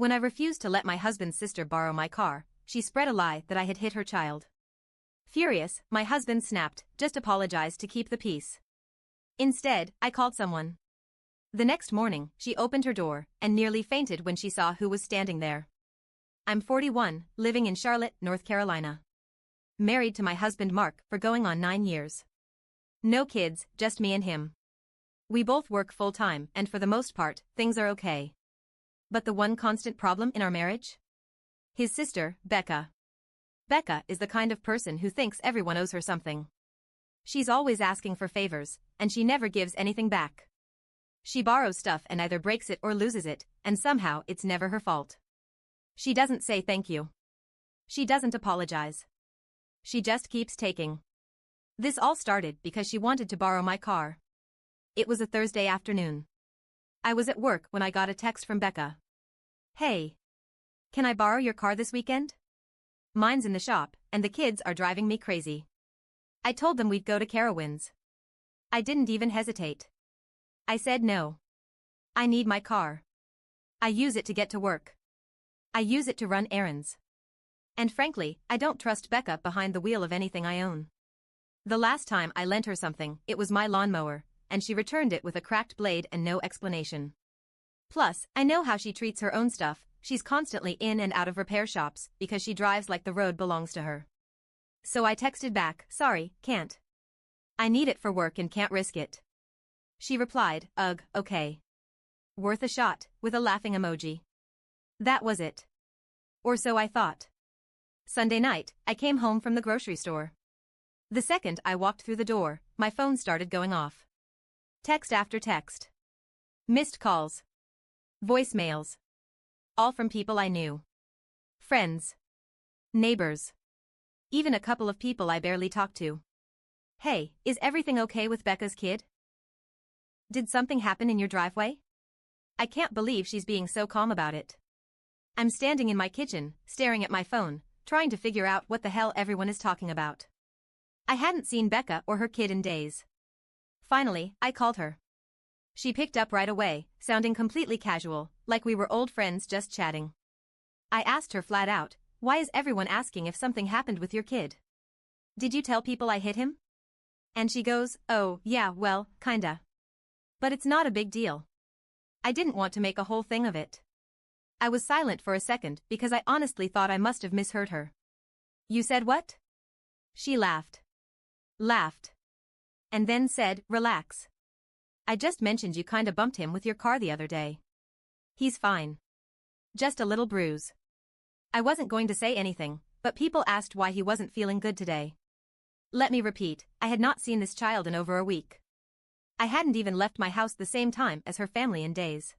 When I refused to let my husband's sister borrow my car, she spread a lie that I had hit her child. Furious, my husband snapped, "Just apologize to keep the peace." Instead, I called someone. The next morning, she opened her door and nearly fainted when she saw who was standing there. I'm 41, living in Charlotte, North Carolina. Married to my husband Mark for going on 9 years. No kids, just me and him. We both work full-time and for the most part, things are okay. But the one constant problem in our marriage? His sister, Becca. Becca is the kind of person who thinks everyone owes her something. She's always asking for favors, and she never gives anything back. She borrows stuff and either breaks it or loses it, and somehow it's never her fault. She doesn't say thank you. She doesn't apologize. She just keeps taking. This all started because she wanted to borrow my car. It was a Thursday afternoon. I was at work when I got a text from Becca. "Hey. Can I borrow your car this weekend? Mine's in the shop, and the kids are driving me crazy." I told them we'd go to Carowinds. I didn't even hesitate. I said no. I need my car. I use it to get to work. I use it to run errands. And frankly, I don't trust Becca behind the wheel of anything I own. The last time I lent her something, it was my lawnmower, and she returned it with a cracked blade and no explanation. Plus, I know how she treats her own stuff. She's constantly in and out of repair shops because she drives like the road belongs to her. So I texted back, "Sorry, can't. I need it for work and can't risk it." She replied, "Ugh, okay. Worth a shot," with a laughing emoji. That was it. Or so I thought. Sunday night, I came home from the grocery store. The second I walked through the door, my phone started going off. Text after text. Missed calls. Voicemails. All from people I knew. Friends. Neighbors. Even a couple of people I barely talked to. "Hey, is everything okay with Becca's kid? Did something happen in your driveway? I can't believe she's being so calm about it." I'm standing in my kitchen, staring at my phone, trying to figure out what the hell everyone is talking about. I hadn't seen Becca or her kid in days. Finally, I called her. She picked up right away, sounding completely casual, like we were old friends just chatting. I asked her flat out, "Why is everyone asking if something happened with your kid? Did you tell people I hit him?" And she goes, "Oh, yeah, well, kinda. But it's not a big deal." I didn't want to make a whole thing of it. I was silent for a second because I honestly thought I must have misheard her. "You said what?" She laughed. Laughed. And then said, "Relax. I just mentioned you kinda bumped him with your car the other day. He's fine. Just a little bruise." I wasn't going to say anything, but people asked why he wasn't feeling good today. Let me repeat, I had not seen this child in over a week. I hadn't even left my house the same time as her family in days.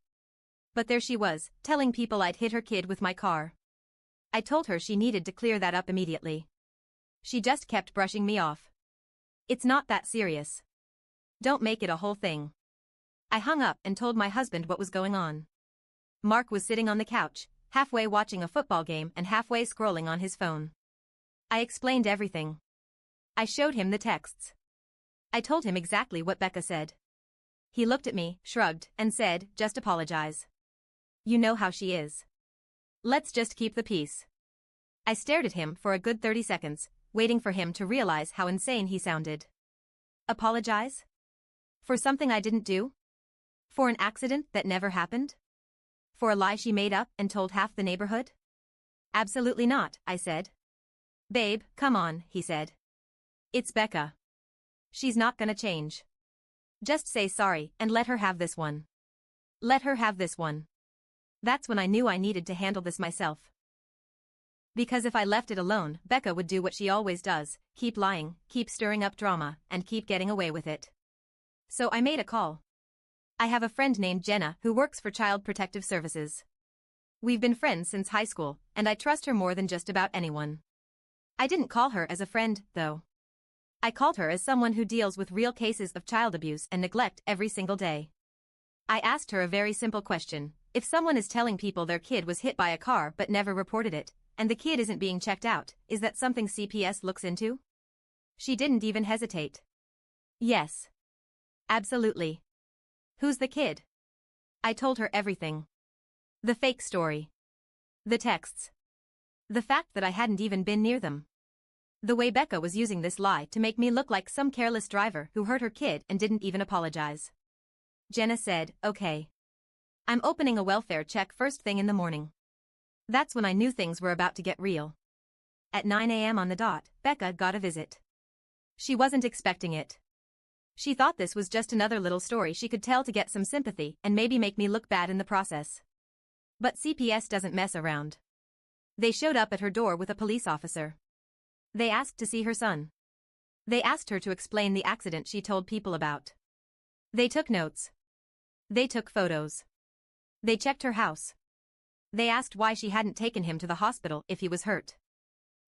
But there she was, telling people I'd hit her kid with my car. I told her she needed to clear that up immediately. She just kept brushing me off. "It's not that serious. Don't make it a whole thing." I hung up and told my husband what was going on. Mark was sitting on the couch, halfway watching a football game and halfway scrolling on his phone. I explained everything. I showed him the texts. I told him exactly what Becca said. He looked at me, shrugged, and said, "Just apologize. You know how she is. Let's just keep the peace." I stared at him for a good 30 seconds, waiting for him to realize how insane he sounded. Apologize? For something I didn't do? For an accident that never happened? For a lie she made up and told half the neighborhood? Absolutely not, I said. "Babe, come on," he said. "It's Becca. She's not gonna change. Just say sorry and let her have this one. Let her have this one." That's when I knew I needed to handle this myself. Because if I left it alone, Becca would do what she always does, keep lying, keep stirring up drama, and keep getting away with it. So I made a call. I have a friend named Jenna who works for Child Protective Services. We've been friends since high school, and I trust her more than just about anyone. I didn't call her as a friend, though. I called her as someone who deals with real cases of child abuse and neglect every single day. I asked her a very simple question: if someone is telling people their kid was hit by a car but never reported it, and the kid isn't being checked out, is that something CPS looks into? She didn't even hesitate. Yes. Absolutely. Who's the kid? I told her everything. The fake story. The texts. The fact that I hadn't even been near them. The way Becca was using this lie to make me look like some careless driver who hurt her kid and didn't even apologize. Jenna said, "Okay. I'm opening a welfare check first thing in the morning." That's when I knew things were about to get real. At 9 a.m. on the dot, Becca got a visit. She wasn't expecting it. She thought this was just another little story she could tell to get some sympathy and maybe make me look bad in the process. But CPS doesn't mess around. They showed up at her door with a police officer. They asked to see her son. They asked her to explain the accident she told people about. They took notes. They took photos. They checked her house. They asked why she hadn't taken him to the hospital if he was hurt.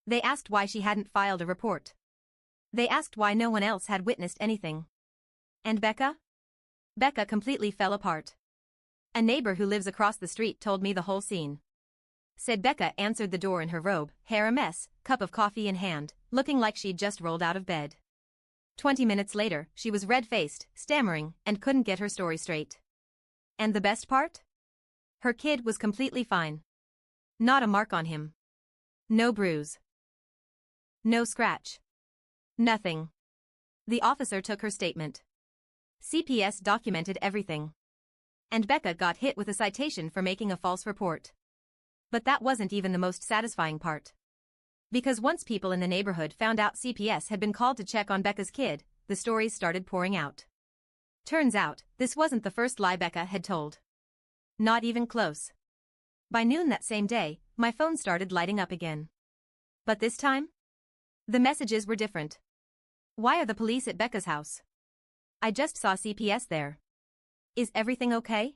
They asked why she hadn't filed a report. They asked why no one else had witnessed anything. And Becca? Becca completely fell apart. A neighbor who lives across the street told me the whole scene. Said Becca answered the door in her robe, hair a mess, cup of coffee in hand, looking like she'd just rolled out of bed. 20 minutes later, she was red-faced, stammering, and couldn't get her story straight. And the best part? Her kid was completely fine. Not a mark on him. No bruise. No scratch. Nothing. The officer took her statement. CPS documented everything. And Becca got hit with a citation for making a false report. But that wasn't even the most satisfying part. Because once people in the neighborhood found out CPS had been called to check on Becca's kid, the stories started pouring out. Turns out, this wasn't the first lie Becca had told. Not even close. By noon that same day, my phone started lighting up again. But this time? The messages were different. Why are the police at Becca's house? I just saw CPS there. Is everything okay?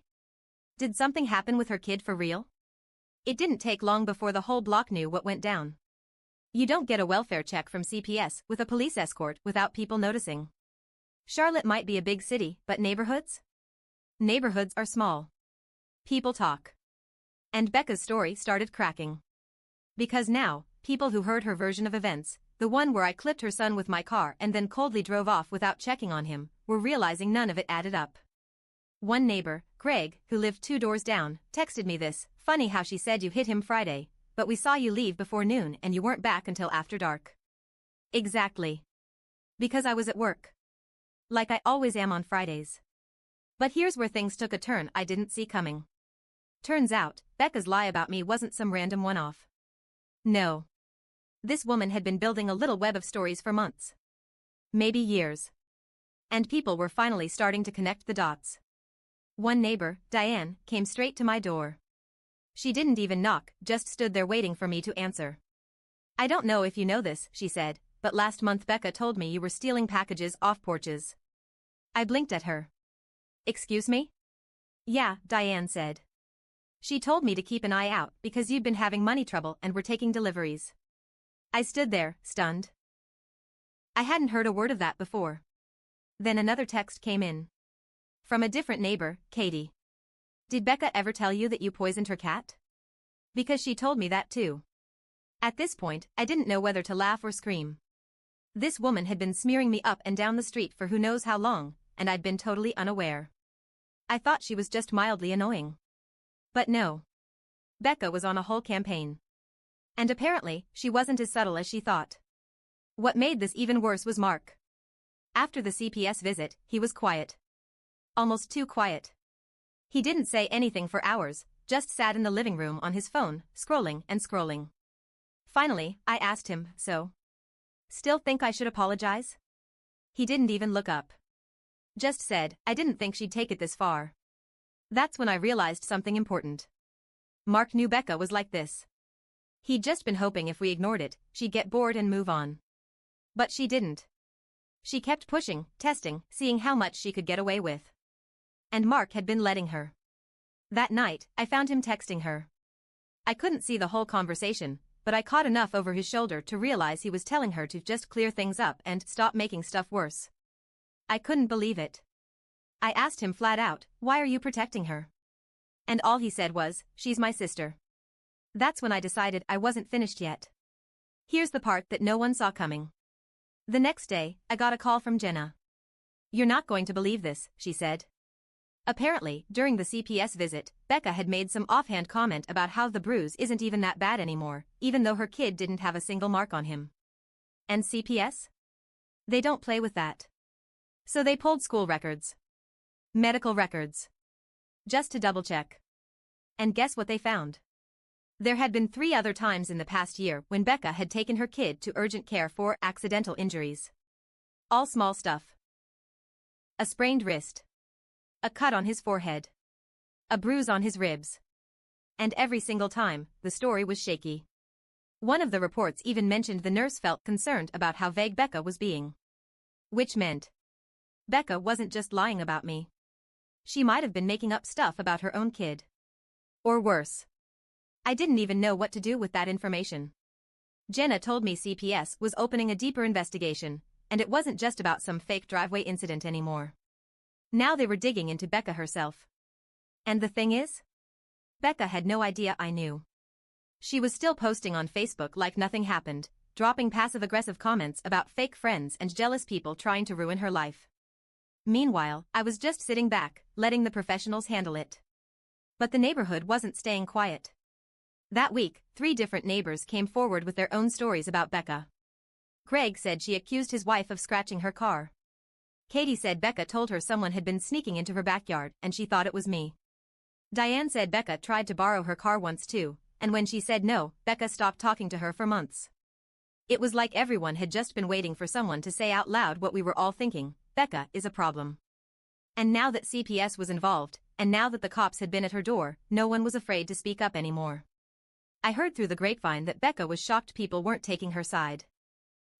Did something happen with her kid for real? It didn't take long before the whole block knew what went down. You don't get a welfare check from CPS with a police escort without people noticing. Charlotte might be a big city, but neighborhoods? Neighborhoods are small. People talk. And Becca's story started cracking. Because now, people who heard her version of events, the one where I clipped her son with my car and then coldly drove off without checking on him, were realizing none of it added up. One neighbor, Greg, who lived 2 doors down, texted me this, "Funny how she said you hit him Friday, but we saw you leave before noon and you weren't back until after dark." Exactly. Because I was at work. Like I always am on Fridays. But here's where things took a turn I didn't see coming. Turns out, Becca's lie about me wasn't some random one-off. No. This woman had been building a little web of stories for months. Maybe years. And people were finally starting to connect the dots. One neighbor, Diane, came straight to my door. She didn't even knock, just stood there waiting for me to answer. "I don't know if you know this," she said, "but last month Becca told me you were stealing packages off porches." I blinked at her. "Excuse me?" "Yeah," Diane said. "She told me to keep an eye out because you'd been having money trouble and were taking deliveries." I stood there, stunned. I hadn't heard a word of that before. Then another text came in. From a different neighbor, Katie. "Did Becca ever tell you that you poisoned her cat?" Because she told me that too. At this point, I didn't know whether to laugh or scream. This woman had been smearing me up and down the street for who knows how long, and I'd been totally unaware. I thought she was just mildly annoying. But no. Becca was on a whole campaign. And apparently, she wasn't as subtle as she thought. What made this even worse was Mark. After the CPS visit, he was quiet. Almost too quiet. He didn't say anything for hours, just sat in the living room on his phone, scrolling and scrolling. Finally, I asked him, "So? Still think I should apologize?" He didn't even look up. Just said, "I didn't think she'd take it this far." That's when I realized something important. Mark knew Becca was like this. He'd just been hoping if we ignored it, she'd get bored and move on. But she didn't. She kept pushing, testing, seeing how much she could get away with. And Mark had been letting her. That night, I found him texting her. I couldn't see the whole conversation, but I caught enough over his shoulder to realize he was telling her to just clear things up and stop making stuff worse. I couldn't believe it. I asked him flat out, "Why are you protecting her?" And all he said was, "She's my sister." That's when I decided I wasn't finished yet. Here's the part that no one saw coming. The next day, I got a call from Jenna. "You're not going to believe this," she said. Apparently, during the CPS visit, Becca had made some offhand comment about how the bruise isn't even that bad anymore, even though her kid didn't have a single mark on him. And CPS? They don't play with that. So they pulled school records. Medical records. Just to double-check. And guess what they found? There had been 3 other times in the past year when Becca had taken her kid to urgent care for accidental injuries. All small stuff. A sprained wrist. A cut on his forehead. A bruise on his ribs. And every single time, the story was shaky. One of the reports even mentioned the nurse felt concerned about how vague Becca was being. Which meant Becca wasn't just lying about me. She might have been making up stuff about her own kid. Or worse. I didn't even know what to do with that information. Jenna told me CPS was opening a deeper investigation, and it wasn't just about some fake driveway incident anymore. Now they were digging into Becca herself. And the thing is? Becca had no idea I knew. She was still posting on Facebook like nothing happened, dropping passive-aggressive comments about fake friends and jealous people trying to ruin her life. Meanwhile, I was just sitting back, letting the professionals handle it. But the neighborhood wasn't staying quiet. That week, 3 different neighbors came forward with their own stories about Becca. Greg said she accused his wife of scratching her car. Katie said Becca told her someone had been sneaking into her backyard and she thought it was me. Diane said Becca tried to borrow her car once too, and when she said no, Becca stopped talking to her for months. It was like everyone had just been waiting for someone to say out loud what we were all thinking: Becca is a problem. And now that CPS was involved, and now that the cops had been at her door, no one was afraid to speak up anymore. I heard through the grapevine that Becca was shocked people weren't taking her side.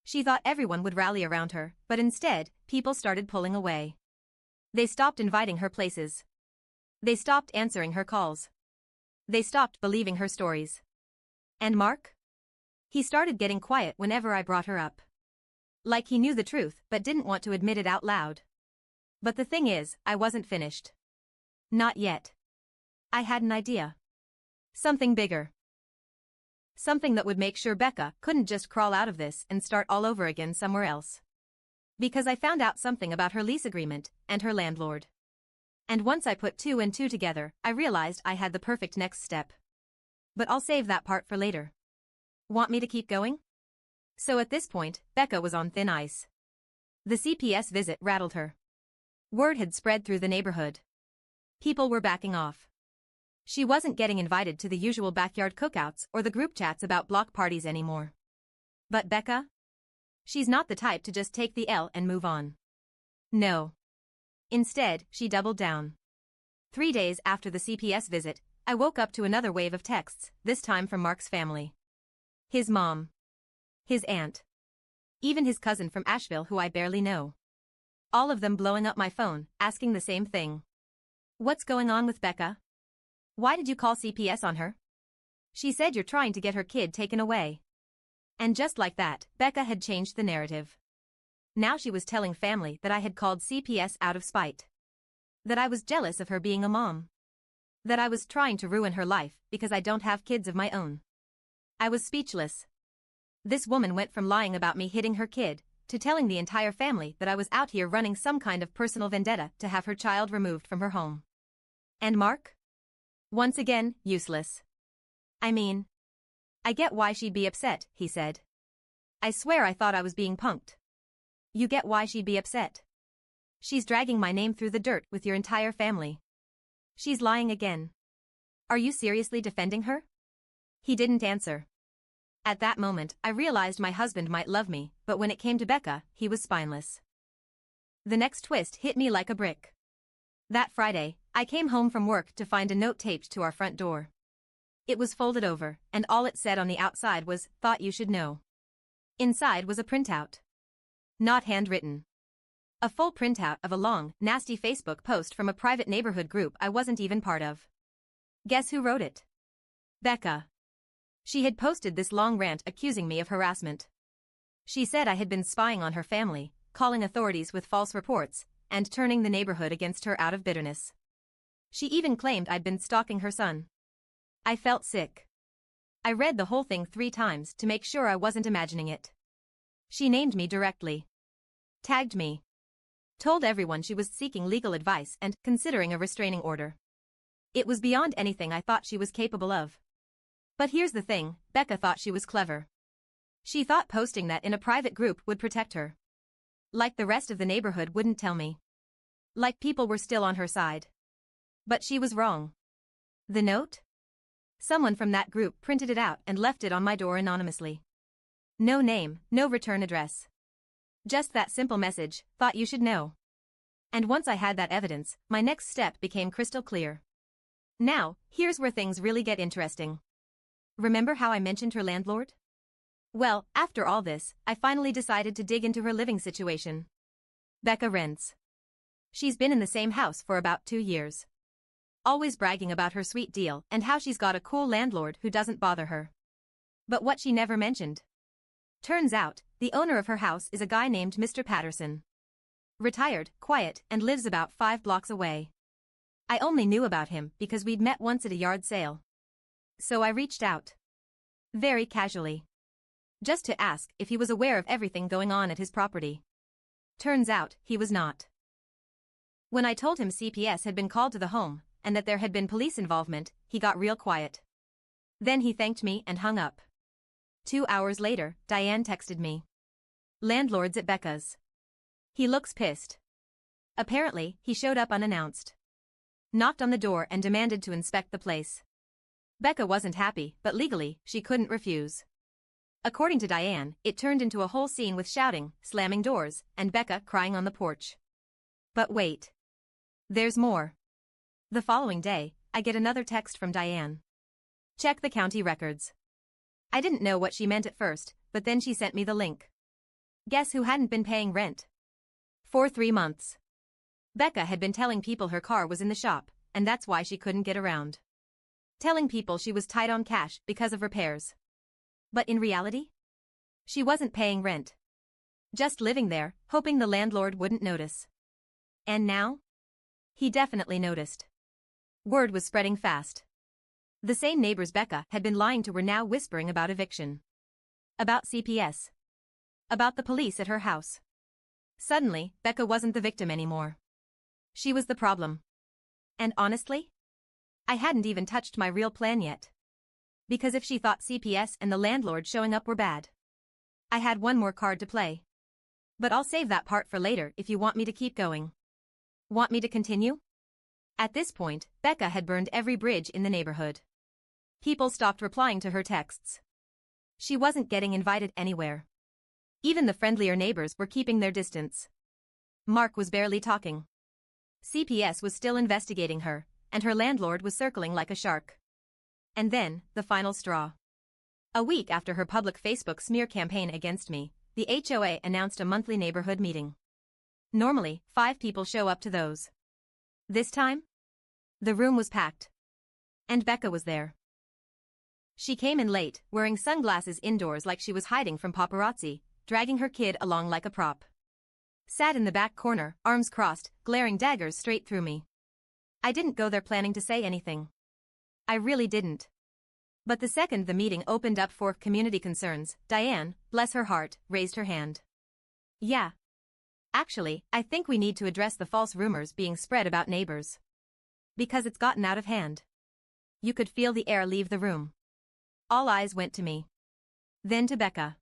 She thought everyone would rally around her, but instead, people started pulling away. They stopped inviting her places. They stopped answering her calls. They stopped believing her stories. And Mark? He started getting quiet whenever I brought her up. Like he knew the truth but didn't want to admit it out loud. But the thing is, I wasn't finished. Not yet. I had an idea. Something bigger. Something that would make sure Becca couldn't just crawl out of this and start all over again somewhere else. Because I found out something about her lease agreement and her landlord. And once I put 2 and 2 together, I realized I had the perfect next step. But I'll save that part for later. Want me to keep going? So at this point, Becca was on thin ice. The CPS visit rattled her. Word had spread through the neighborhood. People were backing off. She wasn't getting invited to the usual backyard cookouts or the group chats about block parties anymore. But Becca? She's not the type to just take the L and move on. No. Instead, she doubled down. 3 days after the CPS visit, I woke up to another wave of texts, this time from Mark's family. His mom. His aunt. Even his cousin from Asheville who I barely know. All of them blowing up my phone, asking the same thing. What's going on with Becca? Why did you call CPS on her? She said you're trying to get her kid taken away. And just like that, Becca had changed the narrative. Now she was telling family that I had called CPS out of spite. That I was jealous of her being a mom. That I was trying to ruin her life because I don't have kids of my own. I was speechless. This woman went from lying about me hitting her kid to telling the entire family that I was out here running some kind of personal vendetta to have her child removed from her home. And Mark? Once again, useless. I mean, I get why she'd be upset, he said. I swear I thought I was being punked. You get why she'd be upset. She's dragging my name through the dirt with your entire family. She's lying again. Are you seriously defending her? He didn't answer. At that moment, I realized my husband might love me, but when it came to Becca, he was spineless. The next twist hit me like a brick. That Friday, I came home from work to find a note taped to our front door. It was folded over, and all it said on the outside was, "Thought you should know." Inside was a printout. Not handwritten. A full printout of a long, nasty Facebook post from a private neighborhood group I wasn't even part of. Guess who wrote it? Becca. She had posted this long rant accusing me of harassment. She said I had been spying on her family, calling authorities with false reports, and turning the neighborhood against her out of bitterness. She even claimed I'd been stalking her son. I felt sick. I read the whole thing 3 times to make sure I wasn't imagining it. She named me directly. Tagged me. Told everyone she was seeking legal advice and considering a restraining order. It was beyond anything I thought she was capable of. But here's the thing, Becca thought she was clever. She thought posting that in a private group would protect her. Like the rest of the neighborhood wouldn't tell me. Like people were still on her side. But she was wrong. The note? Someone from that group printed it out and left it on my door anonymously. No name, no return address. Just that simple message, thought you should know. And once I had that evidence, my next step became crystal clear. Now, here's where things really get interesting. Remember how I mentioned her landlord? Well, after all this, I finally decided to dig into her living situation. Becca rents. She's been in the same house for about 2 years. Always bragging about her sweet deal and how she's got a cool landlord who doesn't bother her. But what she never mentioned. Turns out, the owner of her house is a guy named Mr. Patterson. Retired, quiet, and lives about 5 blocks away. I only knew about him because we'd met once at a yard sale. So I reached out. Very casually. Just to ask if he was aware of everything going on at his property. Turns out, he was not. When I told him CPS had been called to the home, and that there had been police involvement, he got real quiet. Then he thanked me and hung up. 2 hours later, Diane texted me. Landlord's at Becca's. He looks pissed. Apparently, he showed up unannounced. Knocked on the door and demanded to inspect the place. Becca wasn't happy, but legally, she couldn't refuse. According to Diane, it turned into a whole scene with shouting, slamming doors, and Becca crying on the porch. But wait. There's more. The following day, I get another text from Diane. Check the county records. I didn't know what she meant at first, but then she sent me the link. Guess who hadn't been paying rent? For 3 months. Becca had been telling people her car was in the shop, and that's why she couldn't get around. Telling people she was tight on cash because of repairs. But in reality? She wasn't paying rent. Just living there, hoping the landlord wouldn't notice. And now? He definitely noticed. Word was spreading fast. The same neighbors Becca had been lying to were now whispering about eviction. About CPS. About the police at her house. Suddenly, Becca wasn't the victim anymore. She was the problem. And honestly? I hadn't even touched my real plan yet. Because if she thought CPS and the landlord showing up were bad, I had one more card to play. But I'll save that part for later if you want me to keep going. Want me to continue? At this point, Becca had burned every bridge in the neighborhood. People stopped replying to her texts. She wasn't getting invited anywhere. Even the friendlier neighbors were keeping their distance. Mark was barely talking. CPS was still investigating her, and her landlord was circling like a shark. And then, the final straw. A week after her public Facebook smear campaign against me, the HOA announced a monthly neighborhood meeting. Normally, 5 people show up to those. This time? The room was packed. And Becca was there. She came in late, wearing sunglasses indoors like she was hiding from paparazzi, dragging her kid along like a prop. Sat in the back corner, arms crossed, glaring daggers straight through me. I didn't go there planning to say anything. I really didn't. But the second the meeting opened up for community concerns, Diane, bless her heart, raised her hand. Yeah. Actually, I think we need to address the false rumors being spread about neighbors. Because it's gotten out of hand. You could feel the air leave the room. All eyes went to me. Then to Becca.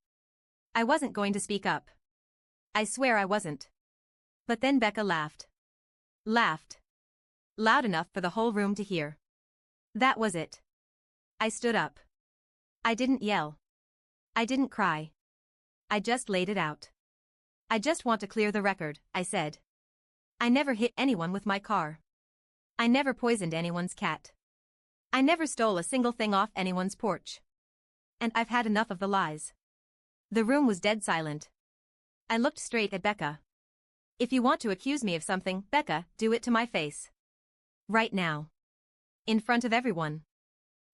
I wasn't going to speak up. I swear I wasn't. But then Becca laughed. Laughed. Loud enough for the whole room to hear. That was it. I stood up. I didn't yell. I didn't cry. I just laid it out. I just want to clear the record, I said. I never hit anyone with my car. I never poisoned anyone's cat. I never stole a single thing off anyone's porch. And I've had enough of the lies. The room was dead silent. I looked straight at Becca. If you want to accuse me of something, Becca, do it to my face. Right now. In front of everyone.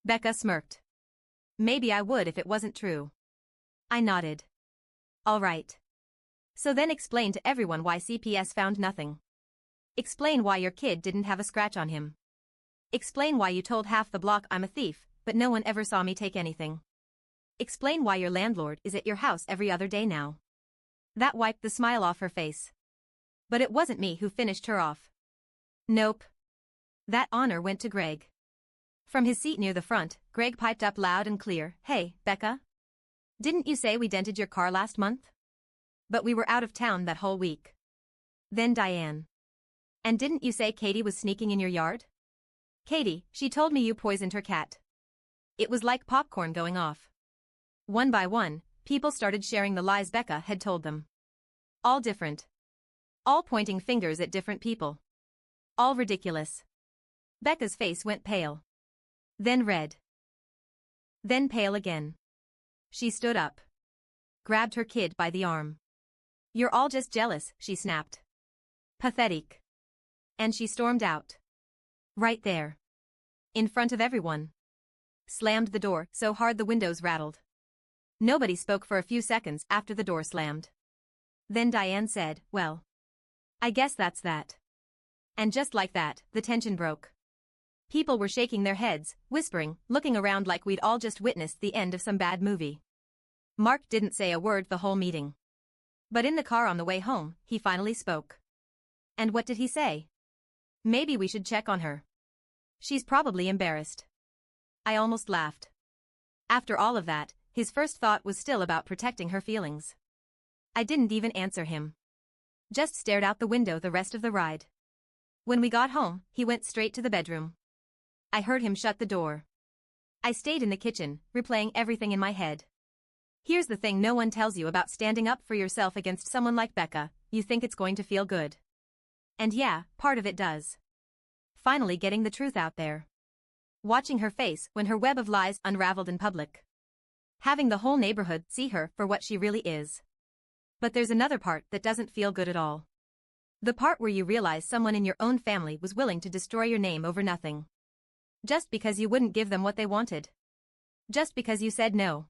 Becca smirked. Maybe I would if it wasn't true. I nodded. All right. So then explain to everyone why CPS found nothing. Explain why your kid didn't have a scratch on him. Explain why you told half the block I'm a thief, but no one ever saw me take anything. Explain why your landlord is at your house every other day now. That wiped the smile off her face. But it wasn't me who finished her off. Nope. That honor went to Greg. From his seat near the front, Greg piped up loud and clear, "Hey, Becca? Didn't you say we dented your car last month? But we were out of town that whole week." Then Diane. "And didn't you say Katie was sneaking in your yard?" "Katie, she told me you poisoned her cat." It was like popcorn going off. One by one, people started sharing the lies Becca had told them. All different. All pointing fingers at different people. All ridiculous. Becca's face went pale. Then red. Then pale again. She stood up. Grabbed her kid by the arm. "You're all just jealous," she snapped. "Pathetic." And she stormed out. Right there. In front of everyone. Slammed the door so hard the windows rattled. Nobody spoke for a few seconds after the door slammed. Then Diane said, "Well, I guess that's that." And just like that, the tension broke. People were shaking their heads, whispering, looking around like we'd all just witnessed the end of some bad movie. Mark didn't say a word the whole meeting. But in the car on the way home, he finally spoke. And what did he say? "Maybe we should check on her. She's probably embarrassed." I almost laughed. After all of that, his first thought was still about protecting her feelings. I didn't even answer him. Just stared out the window the rest of the ride. When we got home, he went straight to the bedroom. I heard him shut the door. I stayed in the kitchen, replaying everything in my head. Here's the thing no one tells you about standing up for yourself against someone like Becca: you think it's going to feel good. And yeah, part of it does. Finally getting the truth out there. Watching her face when her web of lies unraveled in public. Having the whole neighborhood see her for what she really is. But there's another part that doesn't feel good at all. The part where you realize someone in your own family was willing to destroy your name over nothing. Just because you wouldn't give them what they wanted. Just because you said no.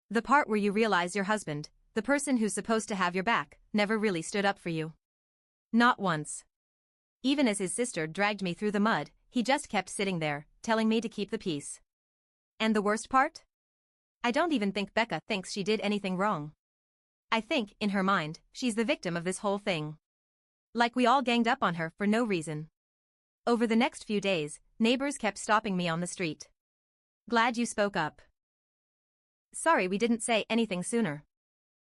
The part where you realize your husband, the person who's supposed to have your back, never really stood up for you. Not once. Even as his sister dragged me through the mud, he just kept sitting there, telling me to keep the peace. And the worst part? I don't even think Becca thinks she did anything wrong. I think, in her mind, she's the victim of this whole thing. Like we all ganged up on her for no reason. Over the next few days, neighbors kept stopping me on the street. "Glad you spoke up. Sorry we didn't say anything sooner.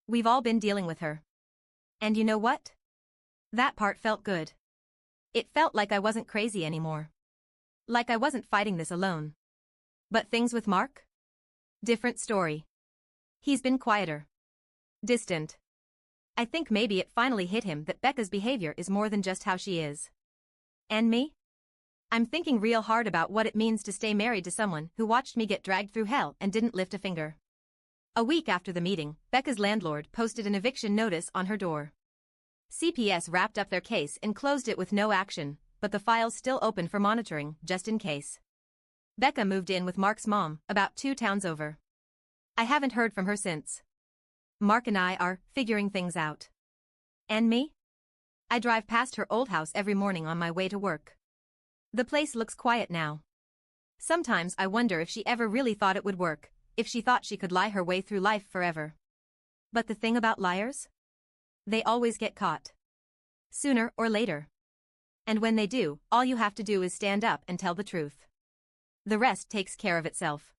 We've all been dealing with her." And you know what? That part felt good. It felt like I wasn't crazy anymore. Like I wasn't fighting this alone. But things with Mark? Different story. He's been quieter. Distant. I think maybe it finally hit him that Becca's behavior is more than just how she is. And me? I'm thinking real hard about what it means to stay married to someone who watched me get dragged through hell and didn't lift a finger. A week after the meeting, Becca's landlord posted an eviction notice on her door. CPS wrapped up their case and closed it with no action, but the file's still open for monitoring, just in case. Becca moved in with Mark's mom, about 2 towns over. I haven't heard from her since. Mark and I are figuring things out. And me? I drive past her old house every morning on my way to work. The place looks quiet now. Sometimes I wonder if she ever really thought it would work, if she thought she could lie her way through life forever. But the thing about liars? They always get caught. Sooner or later. And when they do, all you have to do is stand up and tell the truth. The rest takes care of itself.